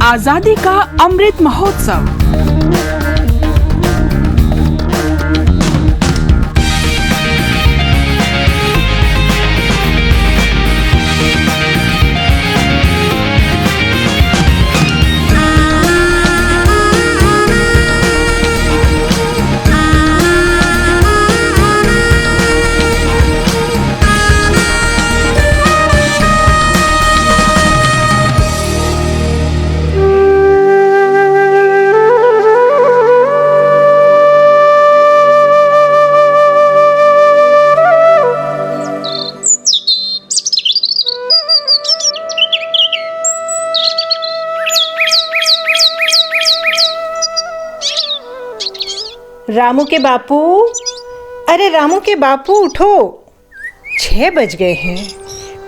आजादी का अमृत महोत्सव। रामू के बापू, अरे रामू के बापू उठो, 6 बज गए हैं।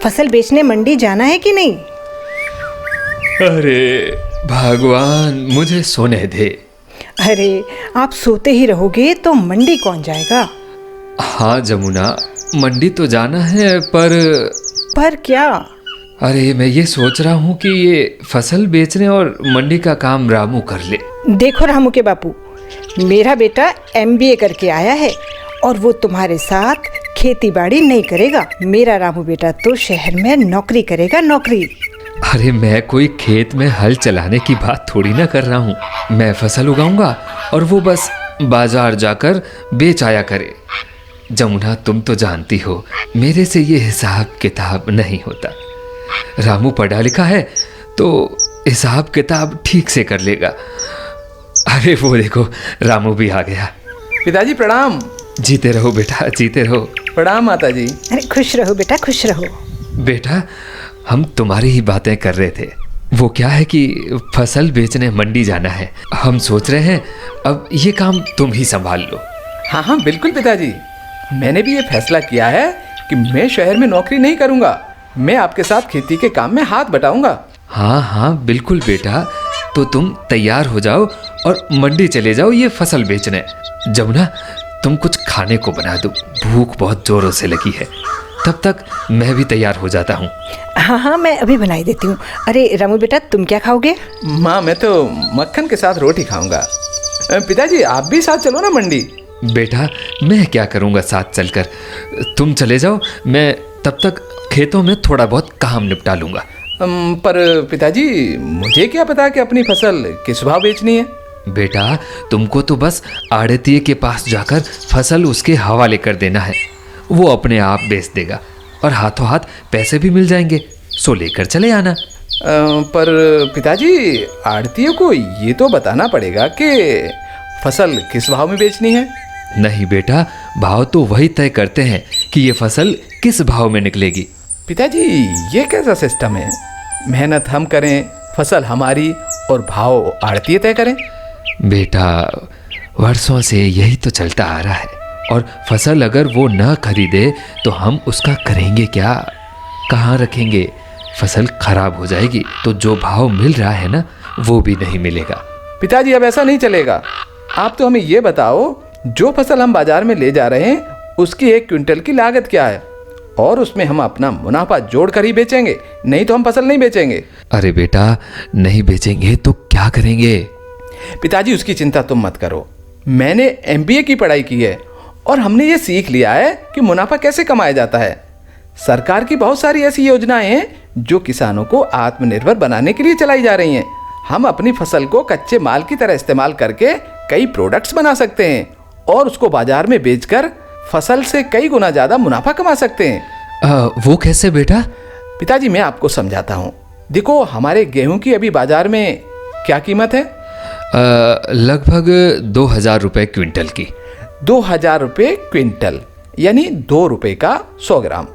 फसल बेचने मंडी जाना है कि नहीं? अरे भगवान, मुझे सोने दे। अरे आप सोते ही रहोगे तो मंडी कौन जाएगा? हाँ जमुना, मंडी तो जाना है पर क्या? अरे मैं ये सोच रहा हूँ कि ये फसल बेचने और मंडी का काम रामू कर ले। देखो रामू के बापू, मेरा बेटा MBA करके आया है और वो तुम्हारे साथ खेती बाड़ी नहीं करेगा। मेरा रामू बेटा तो शहर में नौकरी करेगा, नौकरी। अरे मैं कोई खेत में हल चलाने की बात थोड़ी ना कर रहा हूँ। मैं फसल उगाऊंगा और वो बस बाजार जाकर बेच आया करे। जमुना, तुम तो जानती हो मेरे से ये हिसाब किताब नहीं होता। रामू पढ़ा लिखा है तो हिसाब किताब ठीक से कर लेगा। अरे वो देखो, रामू भी आ गया। पिताजी प्रणाम। जीते रहो बेटा, जीते रहो। प्रणाम माता जी। अरे खुश रहो बेटा, खुश रहो। बेटा, हम तुम्हारी ही बातें कर रहे थे। वो क्या है कि फसल बेचने मंडी जाना है। हम सोच रहे हैं अब ये काम तुम ही संभाल लो। हाँ बिल्कुल पिताजी, मैंने भी ये फैसला किया है कि मैं शहर में नौकरी नहीं करूँगा। मैं आपके साथ खेती के काम में हाथ बटाऊंगा। हाँ बिल्कुल बेटा, तो तुम तैयार हो जाओ और मंडी चले जाओ ये फसल बेचने। जमुना, तुम कुछ खाने को बना दो, भूख बहुत जोरों से लगी है। तब तक मैं भी तैयार हो जाता हूँ। हाँ मैं अभी बनाई देती हूँ। अरे रामू बेटा, तुम क्या खाओगे? माँ, मैं तो मक्खन के साथ रोटी खाऊंगा। पिताजी आप भी साथ चलो ना मंडी। बेटा, मैं क्या करूँगा साथ चलकर, तुम चले जाओ। मैं तब तक खेतों में थोड़ा बहुत काम निपटा लूँगा। पर पिताजी, मुझे क्या पता कि अपनी फसल किस भाव बेचनी है। बेटा, तुमको तो बस आड़तिये के पास जाकर फसल उसके हवाले कर देना है। वो अपने आप बेच देगा और हाथों हाथ पैसे भी मिल जाएंगे। सो लेकर चले आना। पर पिताजी, आड़तियों को ये तो बताना पड़ेगा कि फसल किस भाव में बेचनी है। नहीं बेटा, भाव तो वही तय करते हैं कि ये फसल किस भाव में निकलेगी। पिताजी, ये कैसा सिस्टम है? मेहनत हम करें, फसल हमारी और भाव आड़तिये तय करें? बेटा, वर्षों से यही तो चलता आ रहा है। और फसल अगर वो न खरीदे तो हम उसका करेंगे क्या, कहाँ रखेंगे? फसल खराब हो जाएगी तो जो भाव मिल रहा है ना, वो भी नहीं मिलेगा। पिताजी, अब ऐसा नहीं चलेगा। आप तो हमें ये बताओ, जो फसल हम बाजार में ले जा रहे हैं उसकी 1 क्विंटल की लागत क्या है, और उसमें हम अपना मुनाफा जोड़ कर ही बेचेंगे, नहीं तो हम फसल नहीं बेचेंगे। अरे बेटा, नहीं बेचेंगे तो क्या करेंगे? पिताजी, उसकी चिंता तुम मत करो। मैंने MBA की पढ़ाई की है और हमने ये सीख लिया है कि मुनाफा कैसे कमाया जाता है। सरकार की बहुत सारी ऐसी योजनाएं हैं जो किसानों को आत्मनिर्भर बनाने के लिए चलाई जा रही हैं। हम अपनी फसल को कच्चे माल की तरह इस्तेमाल करके कई प्रोडक्ट्स बना सकते हैं और उसको बाजार में बेचकर फसल से कई गुना ज्यादा मुनाफा कमा सकते हैं। वो कैसे बेटा? पिताजी, मैं आपको समझाता हूँ। देखो, हमारे गेहूं की अभी बाजार में क्या कीमत है? लगभग 2000 रुपये क्विंटल की। 2000 रुपये क्विंटल, यानी 2 रुपये का 100 ग्राम।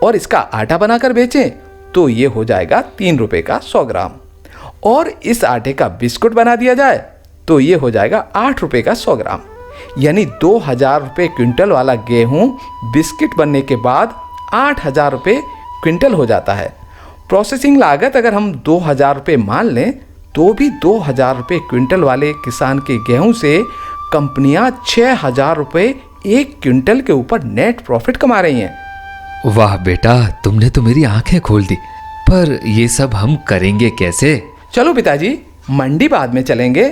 और इसका आटा बनाकर बेचें तो ये हो जाएगा 3 रुपये का 100 ग्राम। और इस आटे का बिस्कुट बना दिया जाए तो ये हो जाएगा 8 रुपये का 100 ग्राम। यानी 2000 रुपये क्विंटल वाला गेहूं बिस्किट बनने के बाद 8000 रुपये क्विंटल हो जाता है। प्रोसेसिंग लागत अगर हम 2000 रुपये मान लें तो भी 2000 रुपये क्विंटल वाले किसान के गेहूं से कंपनियां 6000 रुपये 1 क्विंटल के ऊपर नेट प्रॉफिट कमा रही हैं। वाह बेटा, तुमने तो मेरी आंखें खोल दी। पर ये सब हम करेंगे कैसे? चलो पिताजी, मंडी बाद में चलेंगे।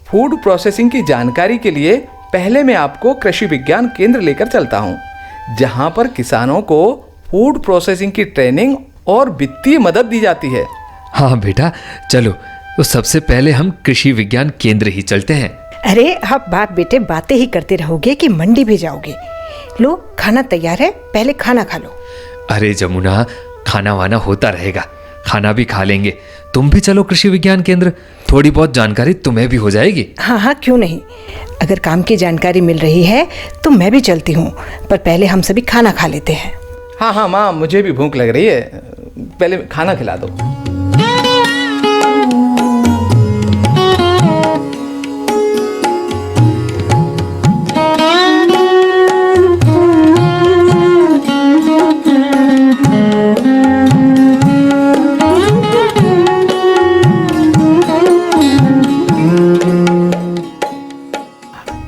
फूड प्रोसेसिंग की जानकारी के लिए पहले मैं आपको कृषि विज्ञान केंद्र लेकर चलता हूँ, जहाँ पर किसानों को फूड प्रोसेसिंग की ट्रेनिंग और वित्तीय मदद दी जाती है। हाँ बेटा चलो, तो सबसे पहले हम कृषि विज्ञान केंद्र ही चलते हैं। अरे आप बाप बेटे बातें ही करते रहोगे कि मंडी भी जाओगे? लो, खाना तैयार है, पहले खाना खा लो। अरे जमुना, खाना वाना होता रहेगा, खाना भी खा लेंगे। तुम भी चलो कृषि विज्ञान केंद्र, थोड़ी बहुत जानकारी तुम्हें भी हो जाएगी। हाँ हाँ, क्यों नहीं। अगर काम की जानकारी मिल रही है तो मैं भी चलती हूँ, पर पहले हम सभी खाना खा लेते हैं। हाँ हाँ माँ, मुझे भी भूख लग रही है, पहले खाना खिला दो।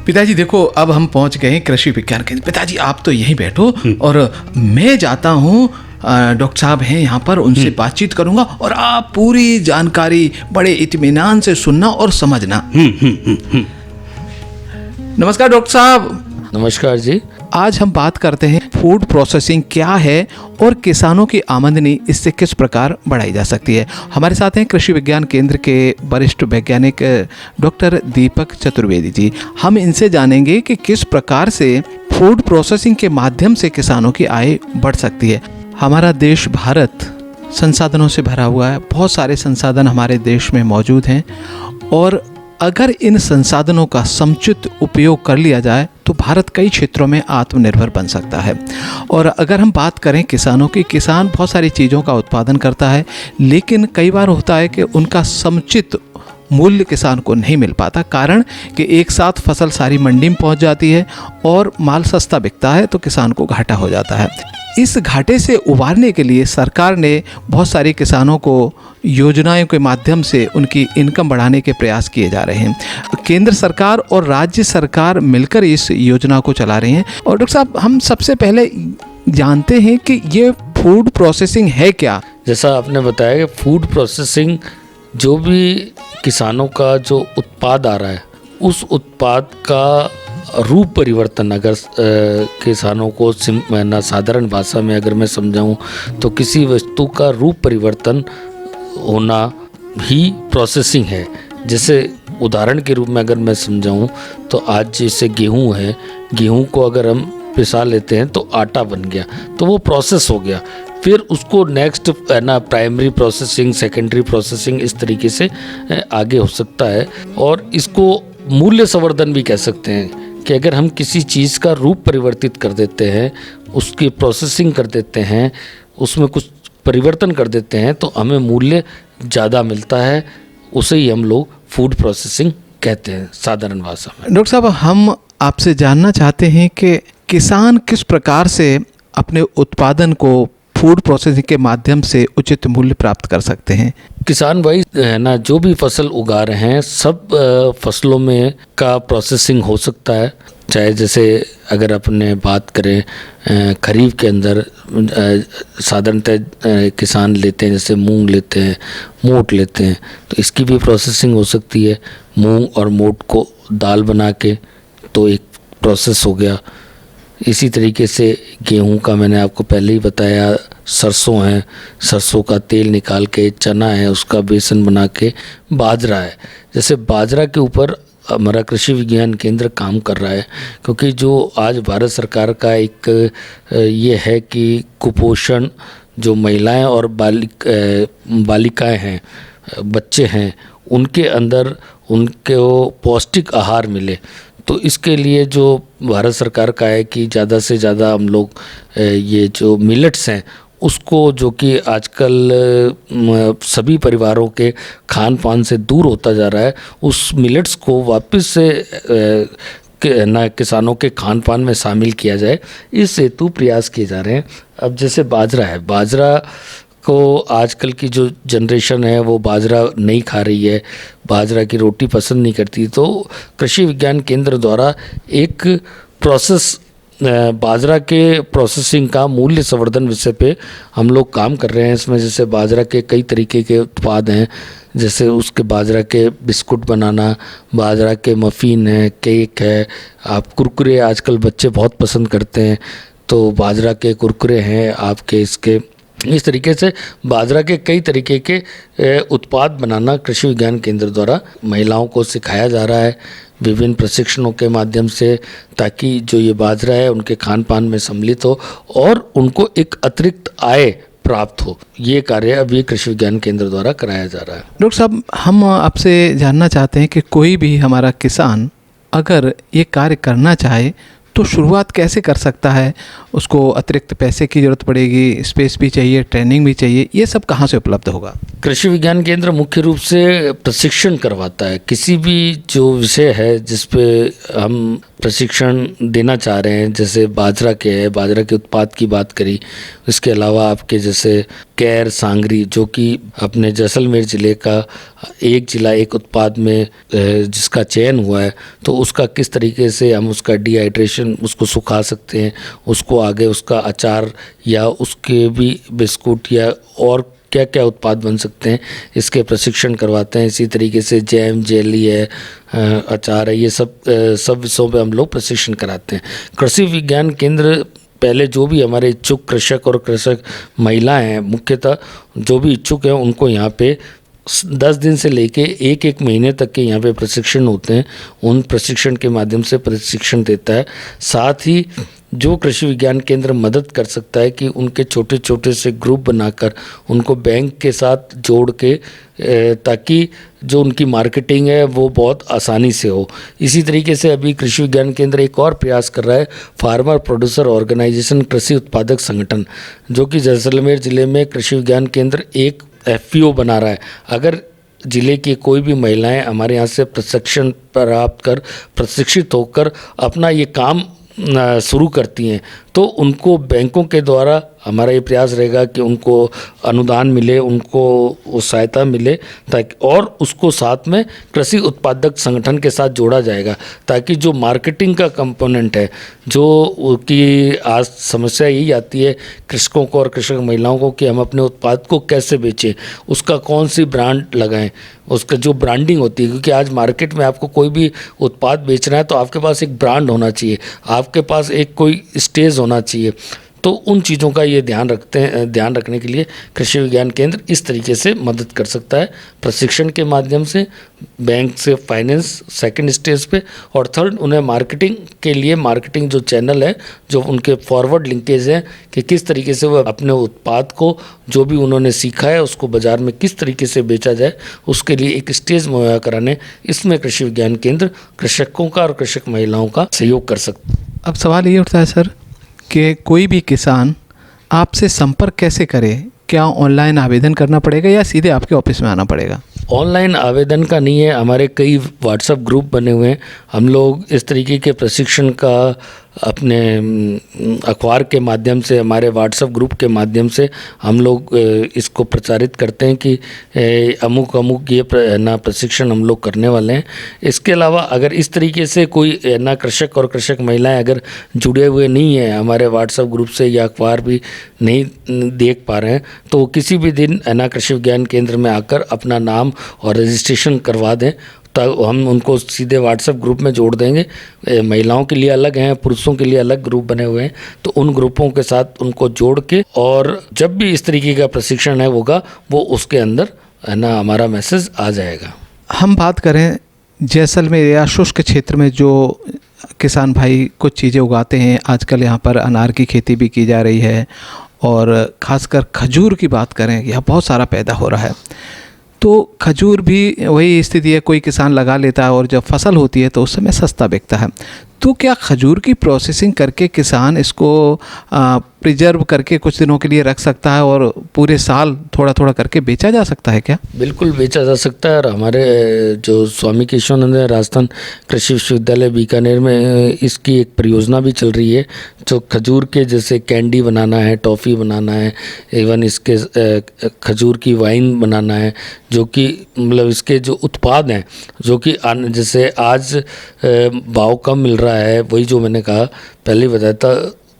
पिताजी देखो, अब हम पहुंच गए हैं कृषि विज्ञान केंद्र। पिताजी आप तो यहीं बैठो और मैं जाता हूँ, डॉक्टर साहब हैं यहाँ पर, उनसे बातचीत करूंगा और आप पूरी जानकारी बड़े इत्मीनान से सुनना और समझना। नमस्कार डॉक्टर साहब। नमस्कार जी। आज हम बात करते हैं फूड प्रोसेसिंग क्या है और किसानों की आमदनी इससे किस प्रकार बढ़ाई जा सकती है। हमारे साथ हैं कृषि विज्ञान केंद्र के वरिष्ठ वैज्ञानिक डॉक्टर दीपक चतुर्वेदी जी। हम इनसे जानेंगे कि किस प्रकार से फूड प्रोसेसिंग के माध्यम से किसानों की आय बढ़ सकती है। हमारा देश भारत संसाधनों से भरा हुआ है, बहुत सारे संसाधन हमारे देश में मौजूद हैं और अगर इन संसाधनों का समुचित उपयोग कर लिया जाए तो भारत कई क्षेत्रों में आत्मनिर्भर बन सकता है। और अगर हम बात करें किसानों की, किसान बहुत सारी चीज़ों का उत्पादन करता है, लेकिन कई बार होता है कि उनका समुचित मूल्य किसान को नहीं मिल पाता, कारण कि एक साथ फसल सारी मंडी में पहुंच जाती है और माल सस्ता बिकता है तो किसान को घाटा हो जाता है। इस घाटे से उबारने के लिए सरकार ने बहुत सारे किसानों को योजनाओं के माध्यम से उनकी इनकम बढ़ाने के प्रयास किए जा रहे हैं। केंद्र सरकार और राज्य सरकार मिलकर इस योजना को चला रहे हैं। और डॉक्टर साहब, हम सबसे पहले जानते हैं कि ये फूड प्रोसेसिंग है क्या? जैसा आपने बताया कि फूड प्रोसेसिंग जो भी किसानों का जो उत्पाद आ रहा है, उस उत्पाद का रूप परिवर्तन, अगर किसानों को साधारण भाषा में अगर मैं समझाऊं तो किसी वस्तु का रूप परिवर्तन होना ही प्रोसेसिंग है। जैसे उदाहरण के रूप में अगर मैं समझाऊं तो आज जैसे गेहूं है, गेहूं को अगर हम पिसा लेते हैं तो आटा बन गया, तो वो प्रोसेस हो गया। फिर उसको next primary processing, secondary processing, इस तरीके से आगे हो सकता है। और इसको मूल्य संवर्धन भी कह सकते हैं कि अगर हम किसी चीज़ का रूप परिवर्तित कर देते हैं, उसकी प्रोसेसिंग कर देते हैं, उसमें कुछ परिवर्तन कर देते हैं तो हमें मूल्य ज़्यादा मिलता है। उसे ही हम लोग फूड प्रोसेसिंग कहते हैं साधारण भाषा में। डॉक्टर साहब, हम आपसे जानना चाहते हैं कि किसान किस प्रकार से अपने उत्पादन को फूड प्रोसेसिंग के माध्यम से उचित मूल्य प्राप्त कर सकते हैं। किसान भाई है ना, जो भी फसल उगा रहे हैं सब फसलों में का प्रोसेसिंग हो सकता है। चाहे जैसे अगर अपने बात करें खरीफ के अंदर साधारणतः किसान लेते हैं, जैसे मूंग लेते हैं, मोट लेते हैं, तो इसकी भी प्रोसेसिंग हो सकती है। मूंग और मोट को दाल बना के तो एक प्रोसेस हो गया। इसी तरीके से गेहूं का मैंने आपको पहले ही बताया, सरसों है, सरसों का तेल निकाल के, चना है उसका बेसन बना के, बाजरा है। जैसे बाजरा के ऊपर हमारा कृषि विज्ञान केंद्र काम कर रहा है, क्योंकि जो आज भारत सरकार का एक ये है कि कुपोषण, जो महिलाएं और बालिकाएं हैं, बच्चे हैं, उनके अंदर उनको पौष्टिक आहार मिले, तो इसके लिए जो भारत सरकार का है कि ज़्यादा से ज़्यादा हम लोग ये जो मिलेट्स हैं उसको, जो कि आजकल सभी परिवारों के खान पान से दूर होता जा रहा है, उस मिलेट्स को वापस से किसानों के खान पान में शामिल किया जाए, इस हेतु प्रयास किए जा रहे हैं। अब जैसे बाजरा है, बाजरा को आजकल की जो जनरेशन है वो बाजरा नहीं खा रही है, बाजरा की रोटी पसंद नहीं करती, तो कृषि विज्ञान केंद्र द्वारा एक प्रोसेस बाजरा के प्रोसेसिंग का मूल्य संवर्धन विषय पे हम लोग काम कर रहे हैं। इसमें जैसे बाजरा के कई तरीके के उत्पाद हैं, जैसे उसके बाजरा के बिस्कुट बनाना, बाजरा के मफ़िन है, केक है, आप कुरकुरे आजकल बच्चे बहुत पसंद करते हैं, तो बाजरा के कुरकुरे हैं आपके। इसके इस तरीके से बाजरा के कई तरीके के उत्पाद बनाना कृषि विज्ञान केंद्र द्वारा महिलाओं को सिखाया जा रहा है विभिन्न प्रशिक्षणों के माध्यम से, ताकि जो ये बाजरा है उनके खान पान में सम्मिलित हो और उनको एक अतिरिक्त आय प्राप्त हो। ये कार्य अभी कृषि विज्ञान केंद्र द्वारा कराया जा रहा है। डॉक्टर साहब, हम आपसे जानना चाहते हैं कि कोई भी हमारा किसान अगर ये कार्य करना चाहे तो शुरुआत कैसे कर सकता है? उसको अतिरिक्त पैसे की ज़रूरत पड़ेगी, स्पेस भी चाहिए, ट्रेनिंग भी चाहिए, ये सब कहाँ से उपलब्ध होगा? कृषि विज्ञान केंद्र मुख्य रूप से प्रशिक्षण करवाता है। किसी भी जो विषय है जिस पे हम प्रशिक्षण देना चाह रहे हैं, जैसे बाजरा के है, बाजरा के उत्पाद की बात करी, इसके अलावा आपके जैसे कैर सांगरी जो कि अपने जैसलमेर ज़िले का एक ज़िला एक उत्पाद में जिसका चयन हुआ है, तो उसका किस तरीके से हम उसका डिहाइड्रेशन उसको सुखा सकते हैं, उसको आगे उसका अचार या उसके भी बिस्कुट या और क्या क्या उत्पाद बन सकते हैं, इसके प्रशिक्षण करवाते हैं। इसी तरीके से जैम, जेली है, अचार है, ये सब विषयों पे हम लोग प्रशिक्षण कराते हैं। कृषि विज्ञान केंद्र पहले जो भी हमारे इच्छुक कृषक और कृषक महिलाएं हैं, मुख्यतः जो भी इच्छुक हैं, उनको यहाँ पे 10 दिन से लेके एक महीने तक के यहाँ पे प्रशिक्षण होते हैं। उन प्रशिक्षण के माध्यम से प्रशिक्षण देता है। साथ ही जो कृषि विज्ञान केंद्र मदद कर सकता है कि उनके छोटे छोटे से ग्रुप बनाकर उनको बैंक के साथ जोड़ के ताकि जो उनकी मार्केटिंग है वो बहुत आसानी से हो। इसी तरीके से अभी कृषि विज्ञान केंद्र एक और प्रयास कर रहा है, फार्मर प्रोड्यूसर ऑर्गेनाइजेशन कृषि उत्पादक संगठन, जो कि जैसलमेर ज़िले में कृषि विज्ञान केंद्र एक FPO बना रहा है। अगर ज़िले की कोई भी महिलाएं हमारे यहाँ से प्रशिक्षण प्राप्त कर प्रशिक्षित होकर अपना ये काम शुरू करती हैं, तो उनको बैंकों के द्वारा हमारा ये प्रयास रहेगा कि उनको अनुदान मिले, उनको सहायता मिले, ताकि और उसको साथ में कृषि उत्पादक संगठन के साथ जोड़ा जाएगा, ताकि जो मार्केटिंग का कंपोनेंट है, जो कि आज समस्या यही आती है कृषकों को और कृषक महिलाओं को कि हम अपने उत्पाद को कैसे बेचें, उसका कौन सी ब्रांड लगाएं, उसका जो ब्रांडिंग होती है, क्योंकि आज मार्केट में आपको कोई भी उत्पाद बेचना है तो आपके पास एक ब्रांड होना चाहिए, आपके पास एक कोई स्टेज होना चाहिए। तो उन चीज़ों का ये ध्यान रखने के लिए कृषि विज्ञान केंद्र इस तरीके से मदद कर सकता है, प्रशिक्षण के माध्यम से, बैंक से फाइनेंस सेकंड स्टेज पे, और थर्ड उन्हें मार्केटिंग के लिए मार्केटिंग जो चैनल है, जो उनके फॉरवर्ड लिंकेज हैं कि किस तरीके से वो अपने उत्पाद को जो भी उन्होंने सीखा है उसको बाज़ार में किस तरीके से बेचा जाए, उसके लिए एक स्टेज मुहैया कराने, इसमें कृषि विज्ञान केंद्र कृषकों का और कृषक महिलाओं का सहयोग कर सकता है। अब सवाल ये उठता है सर कि कोई भी किसान आपसे संपर्क कैसे करे? क्या ऑनलाइन आवेदन करना पड़ेगा या सीधे आपके ऑफिस में आना पड़ेगा? ऑनलाइन आवेदन का नहीं है, हमारे कई व्हाट्सएप ग्रुप बने हुए हैं। हम लोग इस तरीके के प्रशिक्षण का अपने अखबार के माध्यम से, हमारे व्हाट्सएप ग्रुप के माध्यम से हम लोग इसको प्रचारित करते हैं कि अमुक ये प्रशिक्षण हम लोग करने वाले हैं। इसके अलावा अगर इस तरीके से कोई कृषक और कृषक महिलाएं अगर जुड़े हुए नहीं हैं हमारे व्हाट्सएप ग्रुप से या अखबार भी नहीं देख पा रहे हैं, तो किसी भी दिन कृषि विज्ञान केंद्र में आकर अपना नाम और रजिस्ट्रेशन करवा दें, तो हम उनको सीधे व्हाट्सएप ग्रुप में जोड़ देंगे। महिलाओं के लिए अलग हैं, पुरुषों के लिए अलग ग्रुप बने हुए हैं, तो उन ग्रुपों के साथ उनको जोड़ के, और जब भी इस तरीके का प्रशिक्षण होगा वो उसके अंदर हमारा मैसेज आ जाएगा। हम बात करें जैसलमेर या शुष्क क्षेत्र में जो किसान भाई कुछ चीज़ें उगाते हैं, आजकल यहाँ पर अनार की खेती भी की जा रही है, और ख़ासकर खजूर की बात करें, यह बहुत सारा पैदा हो रहा है। तो खजूर भी वही स्थिति है, कोई किसान लगा लेता है और जब फसल होती है तो उस समय सस्ता बिकता है। तो क्या खजूर की प्रोसेसिंग करके किसान इसको प्रिजर्व करके कुछ दिनों के लिए रख सकता है और पूरे साल थोड़ा थोड़ा करके बेचा जा सकता है क्या? बिल्कुल बेचा जा सकता है। और हमारे जो स्वामी केशवानंद राजस्थान कृषि विश्वविद्यालय बीकानेर में इसकी एक परियोजना भी चल रही है, जो खजूर के जैसे कैंडी बनाना है, टॉफ़ी बनाना है, इवन इसके खजूर की वाइन बनाना है, जो कि मतलब इसके जो उत्पाद हैं, जो कि जैसे आज भाव कम मिल रहा रहा है, वही जो मैंने कहा पहले बताया था,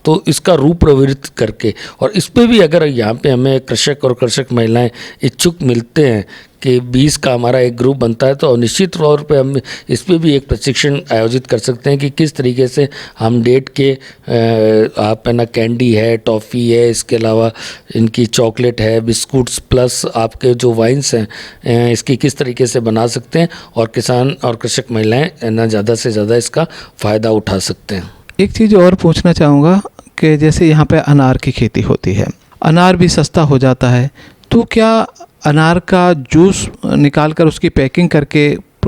तो इसका रूप प्रवृत्त करके, और इस पे भी अगर यहाँ पे हमें कृषक और कृषक महिलाएं इच्छुक मिलते हैं कि 20 का हमारा एक ग्रुप बनता है, तो निश्चित तौर पे हम इस पे भी एक प्रशिक्षण आयोजित कर सकते हैं कि किस तरीके से हम डेट के आप है ना, कैंडी है, टॉफ़ी है, इसके अलावा इनकी चॉकलेट है, बिस्कुट्स प्लस आपके जो वाइन्स हैं, इसकी किस तरीके से बना सकते हैं और किसान और कृषक महिलाएं है ना ज़्यादा से ज़्यादा इसका फ़ायदा उठा सकते हैं। एक चीज़ और पूछना चाहूँगा कि जैसे यहाँ पे अनार की खेती होती है, अनार भी सस्ता हो जाता है, तो क्या अनार का जूस निकाल कर उसकी पैकिंग करके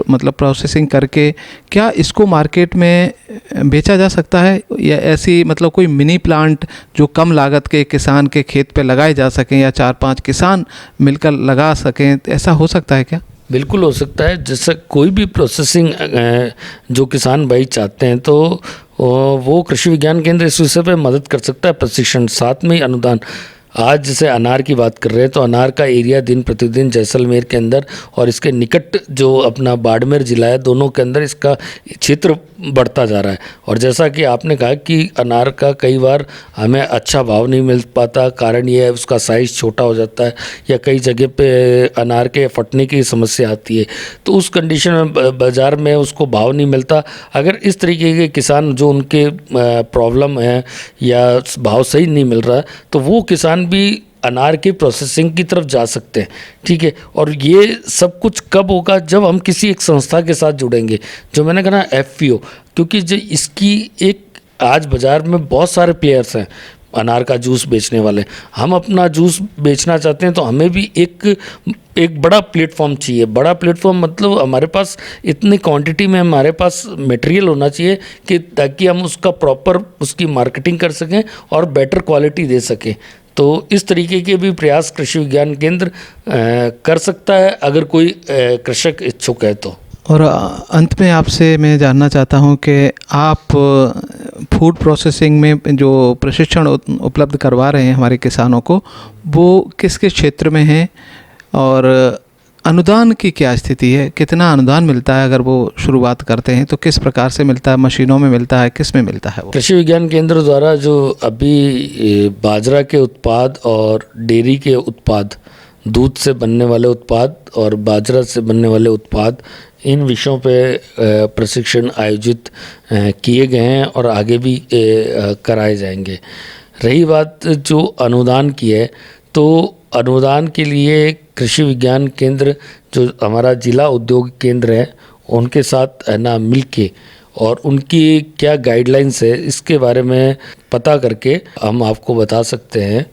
मतलब प्रोसेसिंग करके क्या इसको मार्केट में बेचा जा सकता है, या ऐसी मतलब कोई मिनी प्लांट जो कम लागत के किसान के खेत पे लगाए जा सकें या 4-5 किसान मिलकर लगा सकें, ऐसा हो सकता है क्या? बिल्कुल हो सकता है। जैसे कोई भी प्रोसेसिंग जो किसान भाई चाहते हैं तो वो कृषि विज्ञान केंद्र इस विषय पे मदद कर सकता है, प्रशिक्षण साथ में ही अनुदान। आज जैसे अनार की बात कर रहे हैं तो अनार का एरिया दिन प्रतिदिन जैसलमेर के अंदर और इसके निकट जो अपना बाड़मेर जिला है, दोनों के अंदर इसका क्षेत्र बढ़ता जा रहा है। और जैसा कि आपने कहा कि अनार का कई बार हमें अच्छा भाव नहीं मिल पाता, कारण ये है उसका साइज़ छोटा हो जाता है या कई जगह पे अनार के फटने की समस्या आती है, तो उस कंडीशन में बाज़ार में उसको भाव नहीं मिलता। अगर इस तरीके के किसान जो उनके प्रॉब्लम है या भाव सही नहीं मिल रहा, तो वो किसान भी अनार की प्रोसेसिंग की तरफ जा सकते हैं। ठीक है, और ये सब कुछ कब होगा? जब हम किसी एक संस्था के साथ जुड़ेंगे, जो मैंने कहा FPO, क्योंकि जो इसकी एक आज बाज़ार में बहुत सारे प्लेयर्स हैं अनार का जूस बेचने वाले। हम अपना जूस बेचना चाहते हैं तो हमें भी एक बड़ा प्लेटफॉर्म चाहिए। बड़ा प्लेटफॉर्म मतलब हमारे पास इतनी क्वांटिटी में हमारे पास मटेरियल होना चाहिए कि ताकि हम उसका प्रॉपर उसकी मार्केटिंग कर सकें और बेटर क्वालिटी दे सकें। तो इस तरीके के भी प्रयास कृषि विज्ञान केंद्र कर सकता है अगर कोई कृषक इच्छुक है तो। और अंत में आपसे मैं जानना चाहता हूं कि आप फूड प्रोसेसिंग में जो प्रशिक्षण उपलब्ध करवा रहे हैं हमारे किसानों को, वो किस किस क्षेत्र में हैं और अनुदान की क्या स्थिति है? कितना अनुदान मिलता है? अगर वो शुरुआत करते हैं तो किस प्रकार से मिलता है? मशीनों में मिलता है, किस में मिलता है? वो कृषि विज्ञान केंद्र द्वारा जो अभी बाजरा के उत्पाद और डेयरी के उत्पाद, दूध से बनने वाले उत्पाद और बाजरा से बनने वाले उत्पाद, इन विषयों पे प्रशिक्षण आयोजित किए गए हैं और आगे भी कराए जाएंगे। रही बात जो अनुदान की है, तो अनुदान के लिए कृषि विज्ञान केंद्र जो हमारा जिला उद्योग केंद्र है उनके साथ है ना मिलके और उनकी क्या गाइडलाइंस है इसके बारे में पता करके हम आपको बता सकते हैं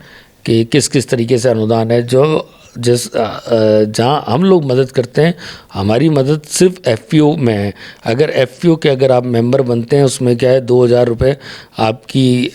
कि किस किस तरीके से अनुदान है। जो जहाँ हम लोग मदद करते हैं, हमारी मदद सिर्फ FPO में है। अगर FPO के अगर आप मेंबर बनते हैं, उसमें क्या है 2000 रुपये आपकी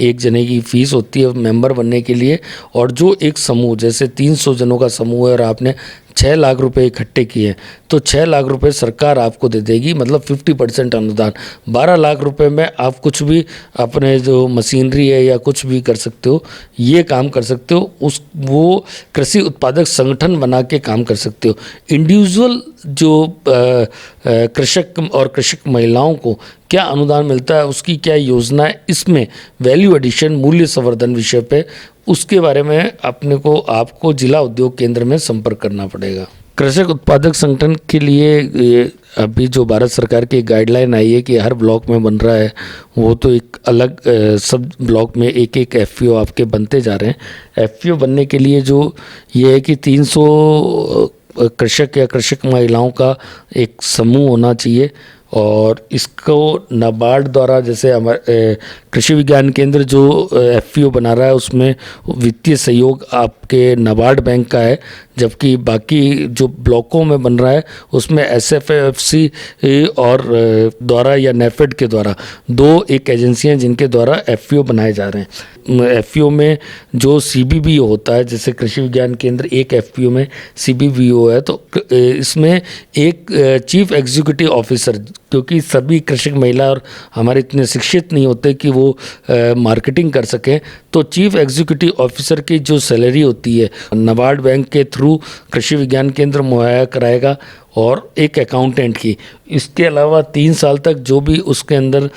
एक जने की फ़ीस होती है मेंबर बनने के लिए। और जो एक समूह जैसे 300 जनों का समूह है और आपने 6 लाख रुपए इकट्ठे किए तो 6 लाख रुपए सरकार आपको दे देगी, मतलब 50% अनुदान। 12 लाख रुपए में आप कुछ भी अपने जो मशीनरी है या कुछ भी कर सकते हो, ये काम कर सकते हो। वो कृषि उत्पादक संगठन बना के काम कर सकते हो। इंडिविजुअल जो कृषक और कृषक महिलाओं को क्या अनुदान मिलता है, उसकी क्या योजना है, इसमें वैल्यू एडिशन मूल्य संवर्धन विषय पे उसके बारे में आपको जिला उद्योग केंद्र में संपर्क करना पड़ेगा। कृषक उत्पादक संगठन के लिए अभी जो भारत सरकार की गाइडलाइन आई है कि हर ब्लॉक में बन रहा है, वो तो एक अलग सब ब्लॉक में एक एक FPO आपके बनते जा रहे हैं। FPO बनने के लिए जो ये है कि 300 कृषक या कृषक महिलाओं का एक समूह होना चाहिए और इसको नाबार्ड द्वारा, जैसे हमारे कृषि विज्ञान केंद्र जो FPO बना रहा है उसमें वित्तीय सहयोग आपके नाबार्ड बैंक का है, जबकि बाकी जो ब्लॉकों में बन रहा है उसमें SFFC और द्वारा या NAFED के द्वारा 2 एक एजेंसियां जिनके द्वारा FPO बनाए जा रहे हैं। FPO में जो CBBO होता है, जैसे कृषि विज्ञान केंद्र एक FPO में CBBO है, तो इसमें एक चीफ एग्जीक्यूटिव ऑफिसर क्योंकि सभी कृषक महिला और हमारे इतने शिक्षित नहीं होते कि वो मार्केटिंग कर सकें। तो चीफ एग्जीक्यूटिव ऑफिसर की जो सैलरी होती है नाबार्ड बैंक के थ्रू कृषि विज्ञान केंद्र मुहैया कराएगा, और एक अकाउंटेंट की। इसके अलावा 3 साल तक जो भी उसके अंदर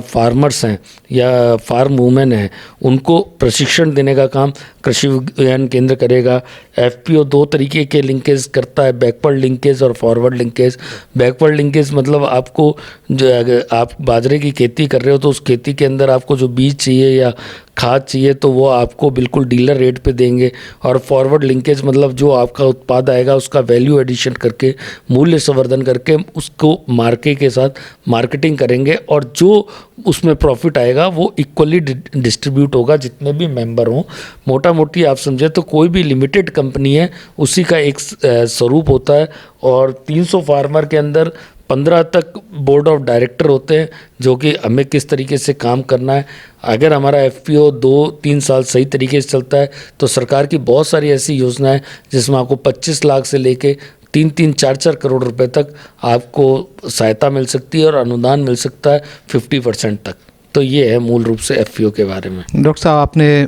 फार्मर्स हैं या फार्म वूमेन हैं उनको प्रशिक्षण देने का काम कृषि विज्ञान केंद्र करेगा। एफपीओ 2 तरीके के लिंकेज करता है, बैकवर्ड लिंकेज और फॉरवर्ड लिंकेज। बैकवर्ड लिंकेज मतलब आपको जो अगर आप बाजरे की खेती कर रहे हो तो उस खेती के अंदर आपको जो बीज चाहिए या खाद चाहिए तो वो आपको बिल्कुल डीलर रेट पे देंगे। और फॉरवर्ड लिंकेज मतलब जो आपका उत्पाद आएगा उसका वैल्यू एडिशन करके, मूल्य संवर्धन करके उसको मार्केट के साथ मार्केटिंग करेंगे, और जो उसमें प्रॉफिट आएगा वो इक्वली डिस्ट्रीब्यूट होगा जितने भी मेंबर हों। मोटा मोटी आप समझे तो कोई भी लिमिटेड कंपनी है उसी का एक स्वरूप होता है। और 300 फार्मर के अंदर 15 तक बोर्ड ऑफ डायरेक्टर होते हैं जो कि हमें किस तरीके से काम करना है। अगर हमारा एफपीओ 2-3 साल सही तरीके से चलता है तो सरकार की बहुत सारी ऐसी योजनाएं जिसमें आपको 25 लाख से लेके 3-3, 4-4 करोड़ रुपए तक आपको सहायता मिल सकती है और अनुदान मिल सकता है 50% तक। तो ये है मूल रूप से एफपीओ के बारे में। डॉक्टर साहब, आपने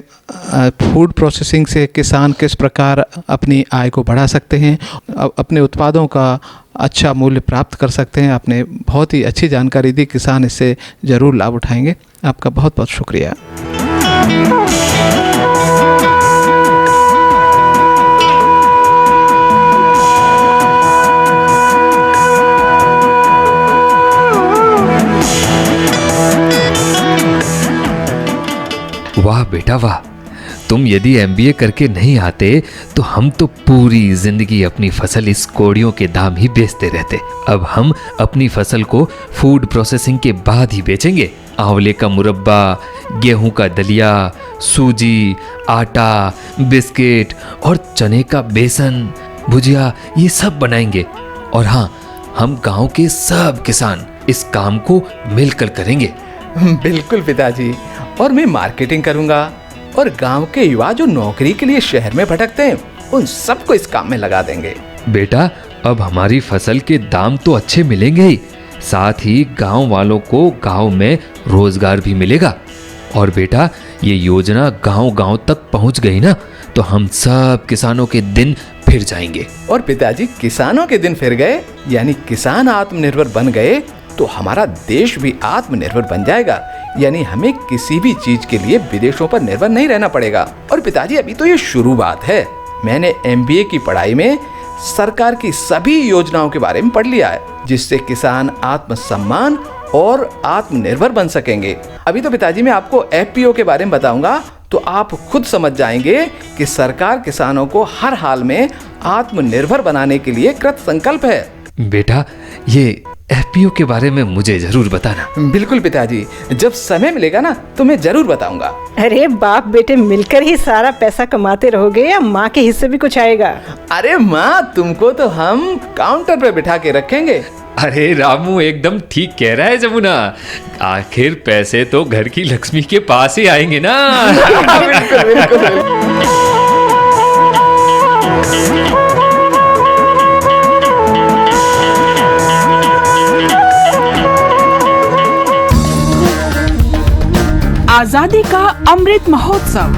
फूड प्रोसेसिंग से किसान किस प्रकार अपनी आय को बढ़ा सकते हैं, अपने उत्पादों का अच्छा मूल्य प्राप्त कर सकते हैं, आपने बहुत ही अच्छी जानकारी दी। किसान इससे ज़रूर लाभ उठाएंगे। आपका बहुत बहुत शुक्रिया। वाह बेटा वाह, तुम यदि एमबीए करके नहीं आते तो हम तो पूरी जिंदगी अपनी फसल इस कोड़ियों के दाम ही बेचते रहते। अब हम अपनी फसल को फूड प्रोसेसिंग के बाद ही बेचेंगे। आंवले का मुरब्बा, गेहूं का दलिया, सूजी, आटा, बिस्किट और चने का बेसन, भुजिया, ये सब बनाएंगे। और हाँ, हम गांव के सब किसान इस काम को मिलकर करेंगे। बिल्कुल पिताजी, और मैं मार्केटिंग करूंगा और गांव के युवा जो नौकरी के लिए शहर में भटकते हैं उन सबको इस काम में लगा देंगे। बेटा, अब हमारी फसल के दाम तो अच्छे मिलेंगे ही, साथ ही गांव वालों को गांव में रोजगार भी मिलेगा। और बेटा, ये योजना गांव-गांव तक पहुंच गई ना तो हम सब किसानों के दिन फिर जाएंगे। और पिताजी, किसानों के दिन फिर गए यानी किसान आत्मनिर्भर बन गए तो हमारा देश भी आत्मनिर्भर बन जाएगा, यानी हमें किसी भी चीज के लिए विदेशों पर निर्भर नहीं रहना पड़ेगा। और पिताजी, अभी तो ये शुरुआत है। मैंने एमबीए की पढ़ाई में सरकार की सभी योजनाओं के बारे में पढ़ लिया है जिससे किसान आत्मसम्मान और आत्मनिर्भर बन सकेंगे। अभी तो पिताजी मैं आपको एफपीओ के बारे में बताऊंगा तो आप खुद समझ जाएंगे कि सरकार किसानों को हर हाल में आत्मनिर्भर बनाने के लिए कृत संकल्प है। बेटा, ये एफपीओ के बारे में मुझे जरूर बताना। बिल्कुल पिताजी, जब समय मिलेगा ना तो मैं जरूर बताऊंगा। अरे बाप बेटे मिलकर ही सारा पैसा कमाते रहोगे या माँ के हिस्से भी कुछ आएगा? अरे माँ, तुमको तो हम काउंटर पे बिठा के रखेंगे। अरे रामू एकदम ठीक कह रहा है जमुना, आखिर पैसे तो घर की लक्ष्मी के पास ही आएंगे ना। बिल्कुल बिल्कुल। आजादी का अमृत महोत्सव।